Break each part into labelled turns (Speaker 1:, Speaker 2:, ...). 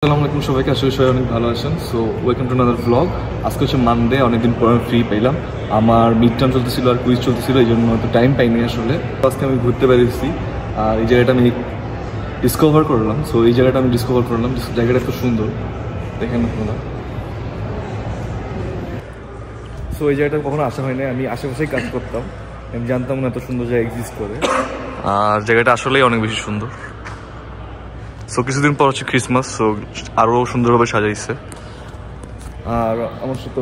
Speaker 1: আসসালামু আলাইকুম সবাইকে, আসলে সবাই অনেক ভালো আছেন। So welcome to another vlog. আজকে হচ্ছে মানডে, অনেকদিন পর আমি ফ্রি পেলাম। আমার মিড টার্ম চলতেছিল আর কুইজ চলতেছিল, এই জন্য হয়তো টাইম পাইনি আসলে। আজকে আমি ঘুরতে বেরিয়েছি আর এই জায়গাটা আমি ডিসকভার করলাম। সো এই জায়গাটা আমি ডিসকভার করলাম, জায়গাটা এত সুন্দর, দেখেন আপনারা। সো এই জায়গাটা কখনো আসা হয় না, আমি আশেপাশেই কাজ করতাম, আমি জানতাম না এত সুন্দর জায়গা এক্সিস্ট করে। আর জায়গাটা আসলেই অনেক বেশি সুন্দর। সো কিছুদিন পর হচ্ছে ক্রিসমাস, সো আরও সুন্দরভাবে সাজাইছে। আর আমার সাথে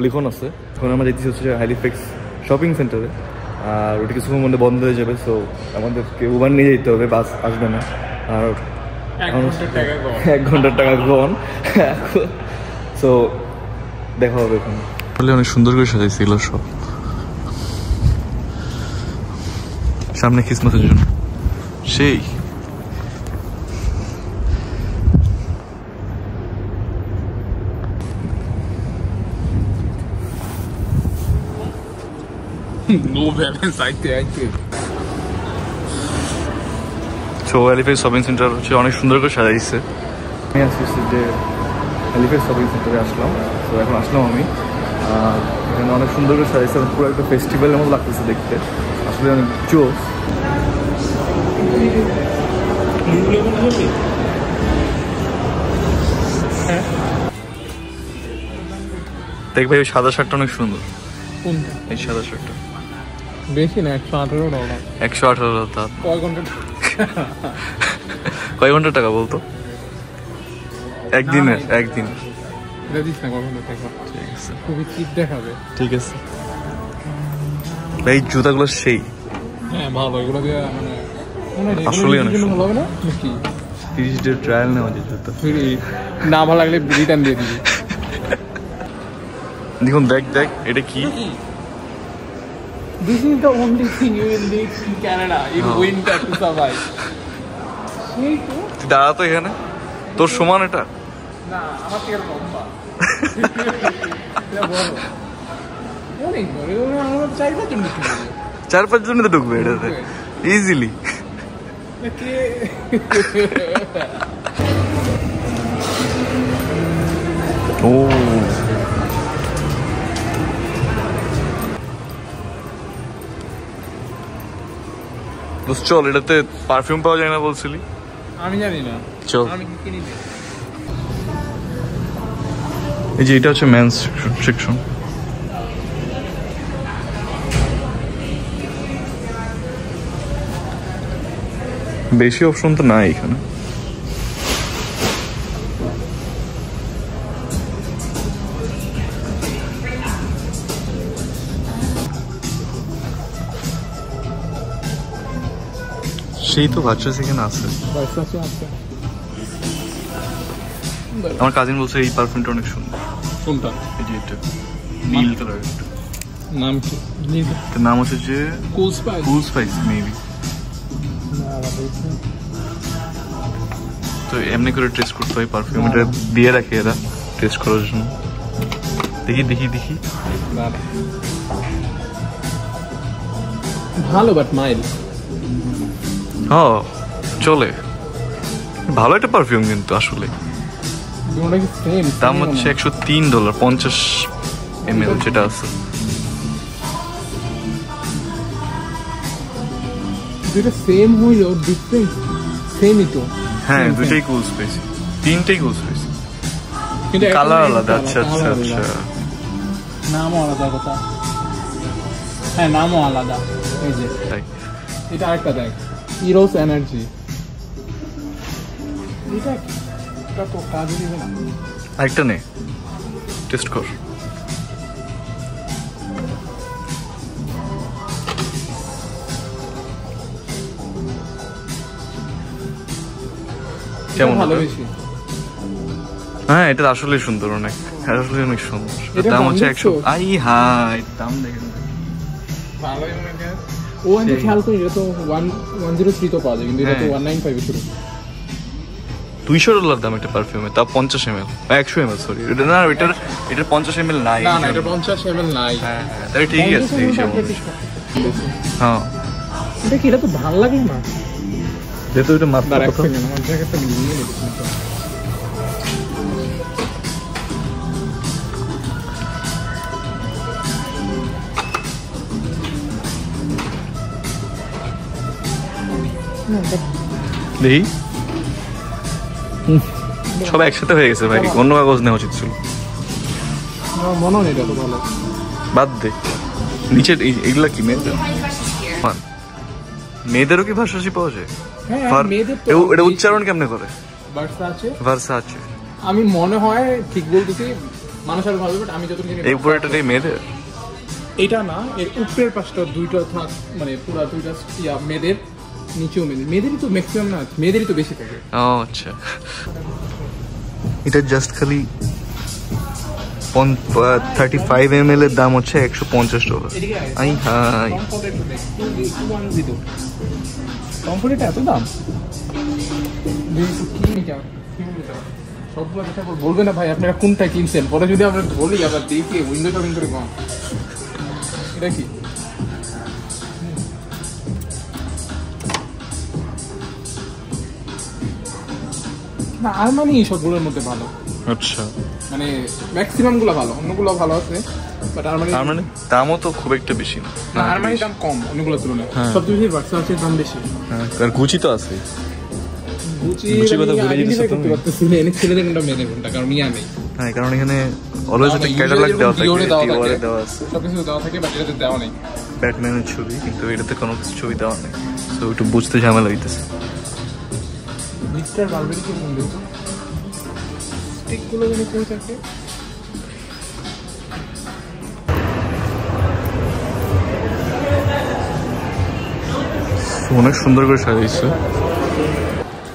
Speaker 1: লিখন আছে। এখন আমরা যেতেছি হচ্ছে হ্যালিফ্যাক্স শপিং সেন্টারে, আর ওটা কিছুক্ষণ মধ্যে বন্ধ হয়ে যাবে। সো আমাদেরকে উবার নিয়ে যেতে হবে, বাস আসবে না। আর 1 ঘন্টার টাকা গন। সো দেখা হবে ওখানে। অনেক সুন্দর করে সাজাইছিল সব, সামনে ক্রিসমাসের জন্য। সেই
Speaker 2: No balance, I think.
Speaker 1: So Halifax shopping centre হচ্ছে অনেক সুন্দর করে সাজাইছে। আমি আসছি যে হ্যালিফ্যাক্স শপিং সেন্টারে আসলাম। তো এখন আসলাম আমি, এখানে অনেক সুন্দর করে সাজাইছে, পুরো একটা ফেস্টিভ্যালের মতো লাগতেছে দেখতে, আসলে অনেক জোস। দেখ ভাই, ওই সাদা শার্টটা অনেক সুন্দর।
Speaker 2: কোনটা?
Speaker 1: এই সাদা শার্টটা
Speaker 2: বেশি না, $118।
Speaker 1: 118
Speaker 2: কয় ঘন্টা?
Speaker 1: কয় ঘন্টার টাকা বলতো? একদিনের। একদিন।
Speaker 2: এটা দিস না, কয় ঘন্টা টাকা?
Speaker 1: ঠিক আছে,
Speaker 2: খুবই চিপ দেখাবে।
Speaker 1: ঠিক আছে ভাই, জুতাগুলো সেই।
Speaker 2: হ্যাঁ ভালো, এগুলো দিয়ে মানে
Speaker 1: আসলেই অনেক
Speaker 2: ভালো হবে না কি?
Speaker 1: 30 ডে ট্রায়াল নেওয়া যায় জুতা।
Speaker 2: না ভালো লাগলে রিটার্ন দিয়ে দিবি।
Speaker 1: দেখুন, দেখ দেখ এটা কি।
Speaker 2: This is the only thing you will need in Canada in winter to survive.
Speaker 1: তুই দাঁড়া তো এখানে, তোর সমান এটা
Speaker 2: না, আমার থেকে লম্বা। এটা বড়, অনেক বড়। আমরা 4-5 জন ঢুকতে পারবো।
Speaker 1: 4-5 জনই তো ঢুকবে এটাতে ইজিলি। ও চল, এটাতে পারফিউম পাওয়া যায় না বলছিলি?
Speaker 2: আমি জানি না,
Speaker 1: চল।
Speaker 2: আমি কিনি না।
Speaker 1: এই যে এটা হচ্ছে মেন্স সেকশন। বেশি অপশন তো নাই এখানে। সেই তো বাচ্চা এখানে আছে। আমার কাজিন বলছে এই পারফিউমটা অনেক সুন্দর।
Speaker 2: কোনটা?
Speaker 1: এই যে এটা নীল কালার।
Speaker 2: নাম কি?
Speaker 1: এটার নাম হচ্ছে যে
Speaker 2: কুল স্পাইস।
Speaker 1: কুল স্পাইস মেবি। তো এমনি করে টেস্ট করতে হয় পারফিউম, এটা দিয়ে রাখে এরা টেস্ট করার জন্য। দেখি দেখি দেখি।
Speaker 2: ভালো বাট মাইল্ড।
Speaker 1: হ্যাঁ চলে, ভালো একটা পারফিউম কিন্তু আসলে। দাম হচ্ছে $103, 50 ml যেটা আছে।
Speaker 2: যেটা সেম হইলো ডিফারেন্ট সেমই তো।
Speaker 1: হ্যাঁ দুটাই কুল স্পেস, তিনটেই কুল স্পেস,
Speaker 2: কিন্তু
Speaker 1: কালার আলাদা। আচ্ছা আচ্ছা আচ্ছা,
Speaker 2: নামও আলাদা কথা। হ্যাঁ নামও আলাদা। এই যে এটা আরেকটা দেখ, ইরোস এনার্জি। এটা তো কাজে দিবে না।
Speaker 1: আরেকটা নে, টেস্ট কর। কেমন?
Speaker 2: ভালো বেশি।
Speaker 1: হ্যাঁ এটা আসলে সুন্দর, অনেক আসলে অনেক সুন্দর। দাম হচ্ছে 100। আই হাই, দাম দেখেন
Speaker 2: ভালোই মনে হয়। ও আমি খেয়াল করি, এটা তো 103 তো পাওয়া যায়, কিন্তু এটা তো 195 শুরু।
Speaker 1: $200 দাম একটা পারফিউমে, তা 50 ml, 100 ml সরি। এটা না, এটার 50 ml নাই।
Speaker 2: না না, এটা 50 ml নাই।
Speaker 1: হ্যাঁ হ্যাঁ, তাহলে ঠিকই আছে এই হিসাবে। হ্যাঁ
Speaker 2: এটা কি, এটা তো ভালো লাগে না।
Speaker 1: যেহেতু এটা মাত্র
Speaker 2: আমার জায়গাটা নিয়ে নিতে।
Speaker 1: দেখি সব একসাথে হয়ে গেছে ভাই, অন্য কাগজ নেওয়া উচিত ছিল।
Speaker 2: মনে হয় এটা তো ভালো,
Speaker 1: বাদ দে। নিচে এইগুলা কি মেয়েদের? মেয়েদেরও কি ভার্সাচি পাওয়া যায়? এটা উচ্চারণ কেমনে করে? ভার্সাচি।
Speaker 2: আমি মনে হয় ঠিক বলতেছি, মানুষ আর ভাবে, বাট আমি যত
Speaker 1: এই উপরেটা নেই মেয়েদের,
Speaker 2: এটা না, এর উপরের পাশটা দুইটা থাক, মানে পুরো দুইটা মেয়েদের, নিচেও মেয়েদেরই তো ম্যাক্সিমাম না, মেয়েদেরই তো বেশি থাকে।
Speaker 1: ও আচ্ছা, এটা জাস্ট খালি 35 ml এর দাম হচ্ছে $150। আই হাই,
Speaker 2: কমফোর্ট এত দাম? সবগুলো দেখা বলবে না ভাই আপনারা কোনটা কিনছেন, পরে যদি আমরা বলি আবার দেখি উইন্ডো শপিং করে কম। এটা কি না, আরমানি সবগুলোর মধ্যে ভালো।
Speaker 1: আচ্ছা,
Speaker 2: মানে ম্যাক্সিমাম গুলো ভালো, অন্যগুলো ভালো আছে, বাট আরমানি
Speaker 1: দামও তো খুব একটা বেশি না।
Speaker 2: আরমানি দাম কম অন্যগুলোর তুলনায়, সবচেয়ে বেশি ভার্সাচের দাম বেশি।
Speaker 1: হ্যাঁ, আর গুচি তো আছে। গুচি কথা ভুলে গেছি তো,
Speaker 2: এনে ছেলেদের কোনটা মেয়েদের কোনটা, কারণ মিয়া নেই।
Speaker 1: হ্যাঁ, কারণ এখানে অলওয়েজ একটা ক্যাটালগ দেওয়া থাকে, ডিওরে দেওয়া আছে,
Speaker 2: সবকিছু দেওয়া থাকে, বাট এটাতে দেওয়া নেই।
Speaker 1: ব্যাটম্যানের ছবি, কিন্তু এটাতে কোনো ছবি দেওয়া নেই, সো একটু বুঝতে ঝামেলা হইতেছে।
Speaker 2: মিস্টার বারবেরি কি মনে হতো স্টিকগুলো যেন কই থাকে।
Speaker 1: অনেক সুন্দর করে সাজিয়েছে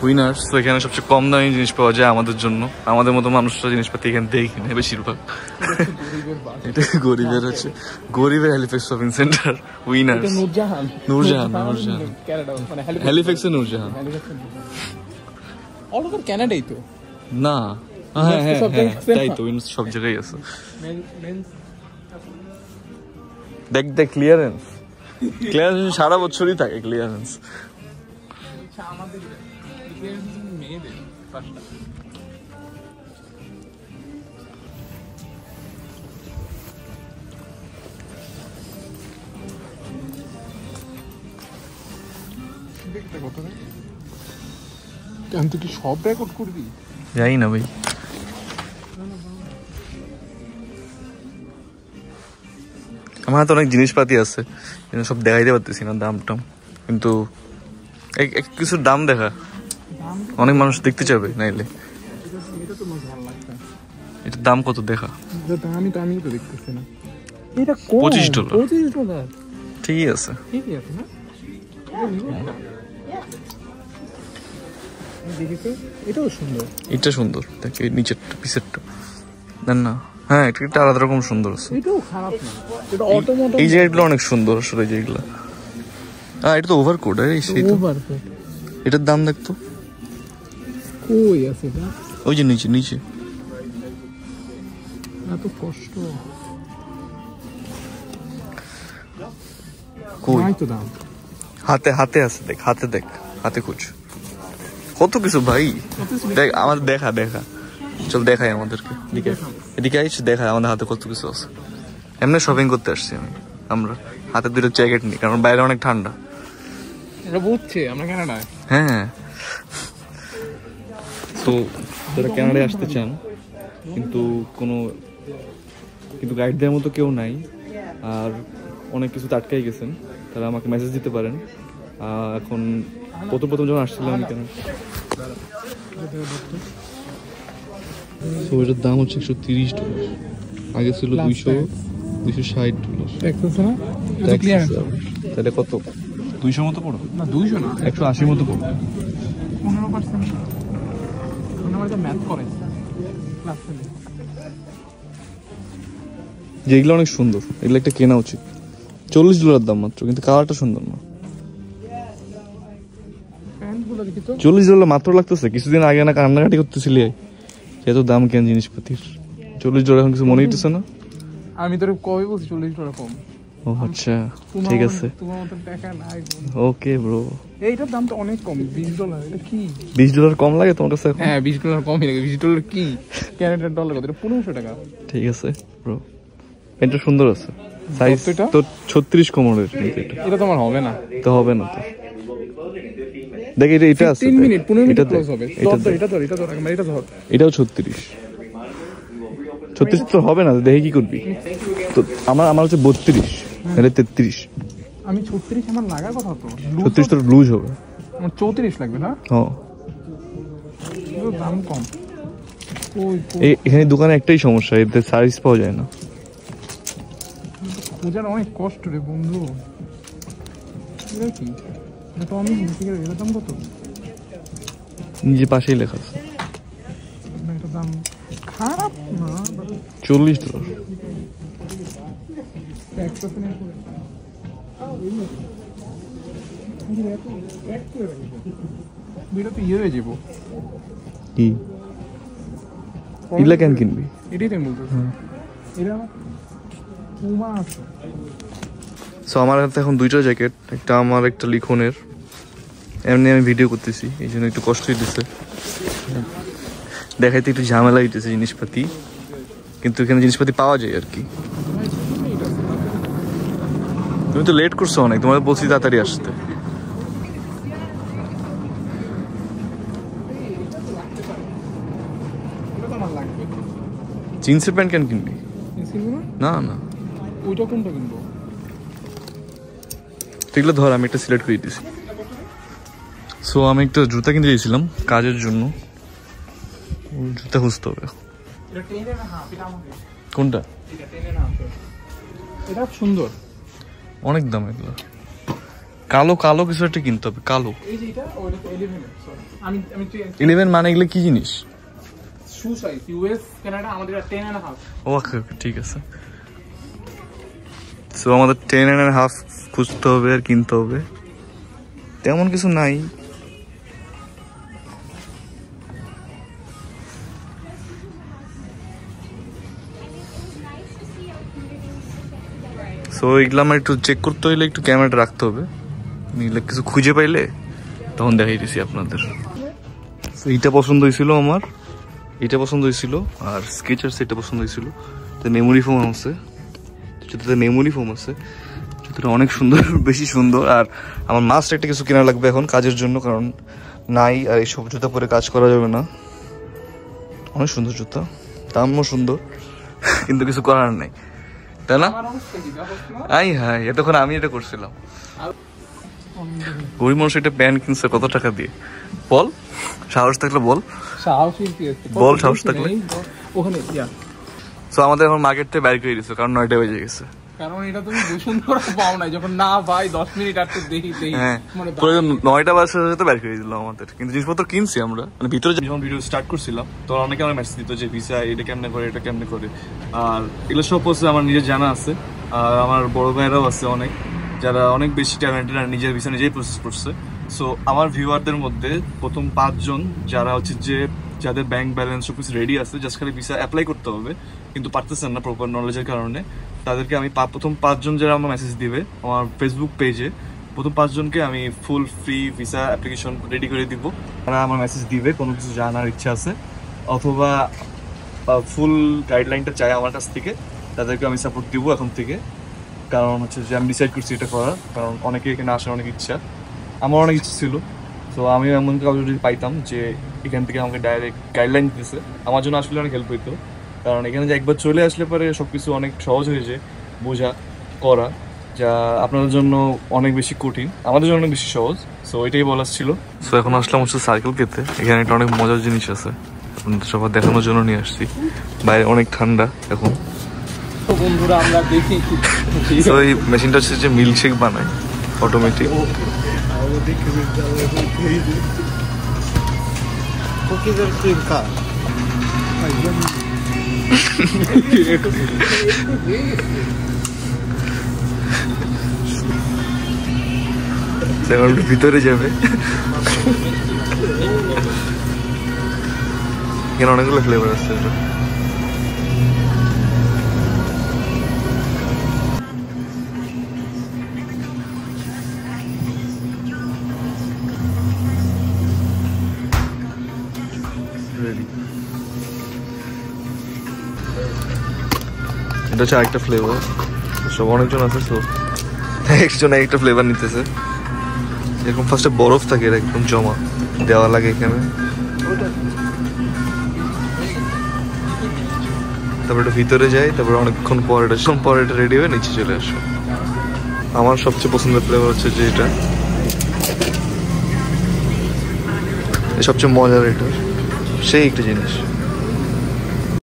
Speaker 1: উইনার্স। তো এখানে সবচেয়ে কম দামি জিনিস পাওয়া যায় আমাদের জন্য, আমাদের মতো মানুষরা জিনিসপাতি এখানে দেখি না বেশিরভাগ। এটা গরিবের হচ্ছে, গরিবের Halifax shopping centre winners.
Speaker 2: Nurjahan
Speaker 1: হ্যালিফ্যাক্সে নূরজাহান
Speaker 2: অল ওভার কানাডাই তো
Speaker 1: না? হ্যাঁ হ্যাঁ তাই তো, উইনার্স সব জায়গায় আছে। দেখ দেখ ক্লিয়ারেন্স, ক্লিয়ারেন্স সারা বছরই থাকে ক্লিয়ারেন্স।
Speaker 2: তুই কি সব রেকর্ড করবি?
Speaker 1: জানি না ভাই, আমার হাতে অনেক জিনিসপাতি আছে, সব দেখাইতে পারতেছি না দাম টাম, কিন্তু কিছুর দাম দেখা, অনেক মানুষ দেখতে চাবে নাইলে। এটার দাম কত দেখা?
Speaker 2: আমি তো দেখতেছি না।
Speaker 1: এটা $25।
Speaker 2: $25
Speaker 1: ঠিকই আছে,
Speaker 2: ঠিকই আছে না? এটাও সুন্দর,
Speaker 1: এটা সুন্দর, দেখ এই নিচেরটা পিসেরটা দেন না। হ্যাঁ, এটা আলাদা রকম সুন্দর আছে,
Speaker 2: এটাও খারাপ না, এটা অটোমোটিভ।
Speaker 1: এই জায়গাগুলো অনেক সুন্দর আসলে, যেগুলো এটা তো ওভারকোট। আরে সেই তো ওভারকোট, এটার দাম দেখতো
Speaker 2: কই আছে এটা?
Speaker 1: ওই যে নিচে নিচে,
Speaker 2: এত কষ্ট
Speaker 1: কই?
Speaker 2: নাই তো দাম,
Speaker 1: হাতে হাতে আছে, দেখ হাতে, দেখ হাতে খুঁজ, কত কিছু ভাই। দেখ আমাদের দেখা দেখা, চল দেখাই আমাদেরকে, এদিকে আইস দেখায় আমাদের হাতে কত কিছু আছে। এমনি শপিং করতে আসছি আমরা হাতে দুটো জ্যাকেট নিই, কারণ বাইরে অনেক ঠান্ডা।
Speaker 2: এটা বুঝছে আমরা কানাডায়।
Speaker 1: হ্যাঁ, তো যারা কানাডায় আসতে চান কিন্তু গাইড দেওয়ার মতো কেউ নাই, আর অনেক কিছু আটকাই গেছেন, তারা আমাকে মেসেজ দিতে পারেন। এখন প্রথম যখন আসছিলাম আমি কেন, এটার দাম হচ্ছে $130, আগে ছিল $260। তাহলে কত? 200 মতো পড়বে
Speaker 2: না, 200 না,
Speaker 1: 180 মতো পড়বে।
Speaker 2: 15% ম্যাথ করে
Speaker 1: যেগুলো অনেক সুন্দর, এগুলো একটা কেনা উচিত। $40 দাম মাত্র, কিন্তু কালারটা সুন্দর না। $40 মাত্র লাগতেছে। কিছুদিন আগে না কান্নাকাটি করতেছিলি এত দাম কেন জিনিসপাতির? $40 এখন কিছু মনে হইতেছে না?
Speaker 2: আমি তোর কবে বলছি $40 কম।
Speaker 1: ও আচ্ছা, ঠিক আছে,
Speaker 2: তোমার মতো টাকা নাই।
Speaker 1: ওকে ব্রো,
Speaker 2: এইটার দাম তো অনেক কম, $20। এটা কি
Speaker 1: $20 কম লাগে তোমার কাছে?
Speaker 2: হ্যাঁ, $20 কমই লাগে। $20 কি ক্যানাডিয়ান ডলার কত? এটা $1500।
Speaker 1: ঠিক আছে ব্রো, এটা সুন্দর আছে, সাইজ তো 36 কোমরের।
Speaker 2: এটা তোমার হবে না,
Speaker 1: তো হবে না তো। দেখ এটা আছে
Speaker 2: 3 মিনিট 15 মিনিট ক্লোজ হবে। এটা ধর
Speaker 1: এটাও 36 তো হবে না, দেখে কি করবি? তো আমার হচ্ছে 32, এটা 33।
Speaker 2: আমি 36 আমার লাগার কথা তো
Speaker 1: 36 তো লুজ হবে।
Speaker 2: আমার 34 লাগবে না?
Speaker 1: হ্যাঁ,
Speaker 2: দাম কম।
Speaker 1: এখানে দোকানে একটাই সমস্যা, এতে সার্ভিস পাওয়া যায় না।
Speaker 2: খোঁজার অনেক কষ্ট রে বন্ধু। এটা কি? এটা তো আমি এর দাম কত?
Speaker 1: নিজে পাশেই লেখা আছে।
Speaker 2: এটা দাম খারাপ না,
Speaker 1: $40। কি ইলা কেন কিনবি?
Speaker 2: এটাই তো বলতেছি। এটা পুমা আছে।
Speaker 1: সো আমার হাতে এখন দুইটা জ্যাকেট, একটা আমার একটা লিখনের। এমনি আমি ভিডিও করতেছি, এই জন্য একটু কষ্ট হইতেছে, দেখাইতে একটু ঝামেলা হইতেছে জিনিসপাতি, কিন্তু এখানে জিনিসপাতি পাওয়া যায় আর কি। তুমি তো লেট করছো অনেক, তোমাদের বলছি তাড়াতাড়ি আসতে। জিন্সের প্যান্ট কেন কিনবি? না না,
Speaker 2: ওইটা কোনটা কিনবো?
Speaker 1: এগুলো ধর, আমি একটা সিলেক্ট করে দিয়েছি। সো আমি একটা জুতা কিনতে চাইছিলাম কাজের জন্য, জুতা খুঁজতে হবে। কোনটা?
Speaker 2: এটা সুন্দর,
Speaker 1: অনেক দাম এগুলো। কালো কালো কিছু একটা কিনতে হবে, কালো। 11 মানে এগুলো কি জিনিস? ওকে ঠিক আছে। সো আমাদের 10.5 খুঁজতে হবে আর কিনতে হবে, তেমন কিছু নাই। সো এগুলো আমার একটু চেক করতে হইলে একটু ক্যামেরাটা রাখতে হবে, কিছু খুঁজে পাইলে তখন দেখাই দিছি আপনাদের। এইটা পছন্দ হয়েছিল আমার, এটা পছন্দ হয়েছিল, আর স্কেচার্স এটা পছন্দ হয়েছিল। তো মেমোরি ফোম আছে, জুতোতে মেমোরি ফোম আছে, জুতোটা অনেক সুন্দর, বেশি সুন্দর। আর আমার মাস্ট একটা কিছু কেনা লাগবে এখন কাজের জন্য, কারণ নাই আর এইসব জুতা পরে কাজ করা যাবে না। অনেক সুন্দর জুতা, দামও সুন্দর, কিন্তু কিছু করার নাই, তাই না? হ্যাঁ, এতক্ষণ আমি এটা করছিলাম। গরিব মানুষ একটা প্যান্ট কিনছে কত টাকা দিয়ে, বল? সাহস থাকলে বল, বল সাহস থাকলে। সো আমাদের এখন মার্কেট থেকে বাইর করে দিচ্ছে, কারণ 9টা বেজে গেছে।
Speaker 2: কারণ এটা তুমি বসুন্ধরা পাও না, যখন না ভাই 10 মিনিট আর তো দেখি।
Speaker 1: হ্যাঁ, 9টা বাজে বাইর করে দিল আমাদের, কিন্তু জিনিসপত্র কিনছি আমরা। মানে ভিতরে যখন ভিডিও স্টার্ট করছিলাম তখন অনেকে আমার মেসেজ দিত যে ভিসা এটা কেমনে করে, এটা কেমনে করে। আর এগুলো সব প্রসেস আমার নিজের জানা আছে, আর আমার বড় ভাইরাও আছে অনেক, যারা অনেক বেশি ট্যালেন্টেড আর নিজের ভিসা নিজেই প্রসেস করছে। সো আমার ভিউয়ারদের মধ্যে প্রথম 5 জন যারা হচ্ছে যে যাদের ব্যাংক ব্যালেন্স সব কিছু রেডি আছে, জাস্ট খালি ভিসা অ্যাপ্লাই করতে হবে, কিন্তু পারতেছেন না প্রপার নলেজের কারণে, তাদেরকে আমি প্রথম 5 জন যারা আমার মেসেজ দিবে আমার ফেসবুক পেজে, প্রথম 5 জনকে আমি full free visa application ready করে দিব। তারা আমার মেসেজ দিবে কোনো কিছু জানার ইচ্ছা আছে, অথবা ফুল গাইডলাইনটা চাই আমার কাছ থেকে, তাদেরকে আমি সাপোর্ট দিব এখন থেকে। কারণ হচ্ছে যে আমি ডিসাইড করছি এটা করার, কারণ অনেকে এখানে আসার অনেক ইচ্ছা, আমার অনেক ইচ্ছা ছিল। তো আমি এমন কাউকে যদি পাইতাম যে এখান থেকে আমাকে ডাইরেক্ট গাইডলাইন দিতেছে, আমার জন্য আসলে অনেক হেল্প হইতো। কারণ এখানে যে একবার চলে আসলে পরে সব কিছু অনেক সহজ হয়ে যায় বোঝা করা, যা আপনাদের জন্য অনেক বেশি কঠিন, আমাদের জন্য অনেক বেশি সহজ। সো এটাই বলার ছিল। সো এখন আসলাম হচ্ছে সার্কেল পেতে, এখানে একটা অনেক মজার জিনিস আছে, আপনাদের সবার দেখানোর জন্য নিয়ে আসছি। বাইরে অনেক ঠান্ডা এখন,
Speaker 2: বন্ধুরা আমরা দেখি।
Speaker 1: তো এই মেশিনটা হচ্ছে যে মিল্কশেক বানায় অটোমেটিক। ভিতরে যাবে, এখানে অনেকগুলো ফ্লেভার আছে। এটা হচ্ছে আরেকটা ফ্লেভার, সব অনেকজন আছে, তো একজন একটা ফ্লেভার নিতেছে। এরকম ফার্স্টে বরফ থাকে, এর একদম জমা দেওয়া লাগে এখানে, তারপর এটা ভিতরে যাই, তারপর অনেকক্ষণ পর এটা রেডি হয়ে নিচে চলে আসে। আমার সবচেয়ে পছন্দের ফ্লেভার হচ্ছে যে এটা সবচেয়ে মজার, এটা সেই একটা জিনিস।